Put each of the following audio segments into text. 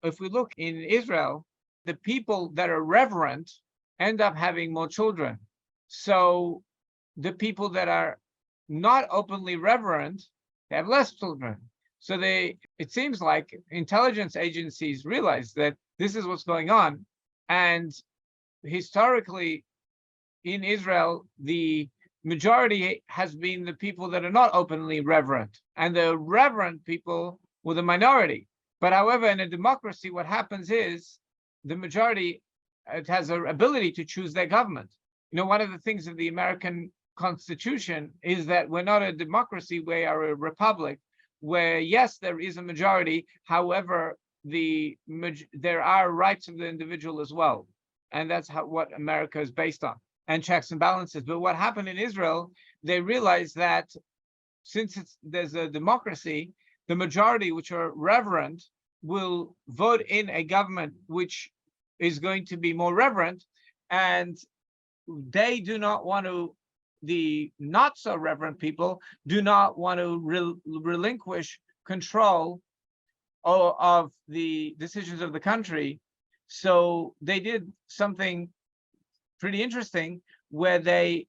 if we look in Israel, the people that are reverent end up having more children. So the people that are not openly reverent, they have less children. So it seems like intelligence agencies realize that this is what's going on. And historically in Israel, the majority has been the people that are not openly reverent, and the reverent people were the minority. But however, in a democracy, what happens is the majority, it has an ability to choose their government. One of the things of the American Constitution is that we're not a democracy, we are a republic, where yes, there is a majority, however, there are rights of the individual as well. And that's what America is based on, and checks and balances. But what happened in Israel, they realized that since there's a democracy, the majority, which are reverent, will vote in a government which is going to be more reverent, and they do not want to, the not so reverent people do not want to relinquish control of the decisions of the country. So they did something pretty interesting where they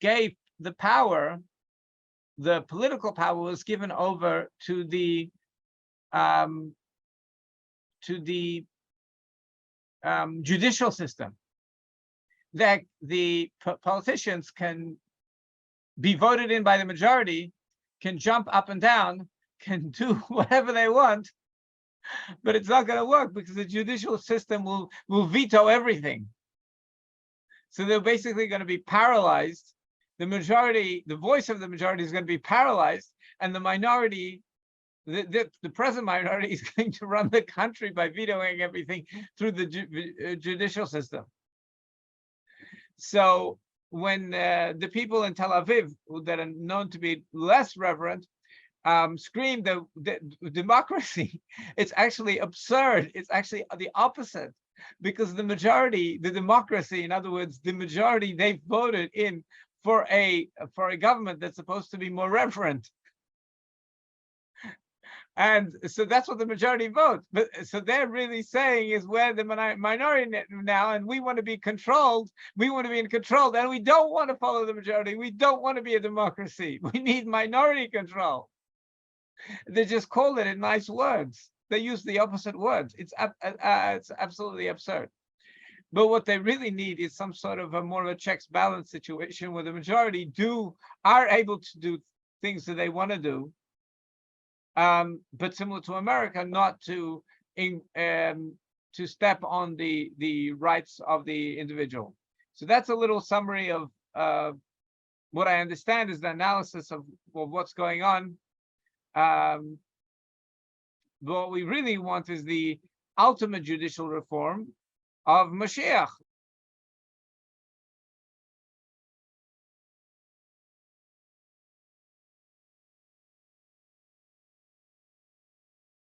gave the power, the political power was given over to the judicial system, that the politicians can be voted in by the majority, can jump up and down, can do whatever they want, but it's not going to work because the judicial system will veto everything. So they're basically going to be paralyzed. The majority, the voice of the majority is going to be paralyzed, and the minority, the present minority, is going to run the country by vetoing everything through the judicial system. So when the people in Tel Aviv that are known to be less reverent scream the democracy, it's actually absurd. It's actually the opposite, because the majority, the democracy, in other words, the majority, they voted in for a government that's supposed to be more reverent. And so that's what the majority votes. But so they're really saying is we're the minority now, and we want to be controlled. We want to be in control, and we don't want to follow the majority. We don't want to be a democracy. We need minority control. They just call it in nice words. They use the opposite words. It's absolutely absurd. But what they really need is some sort of a more of a checks balance situation where the majority are able to do things that they want to do. But similar to America, not to step on the rights of the individual. So that's a little summary of what I understand is the analysis of what's going on. What we really want is the ultimate judicial reform of Mashiach,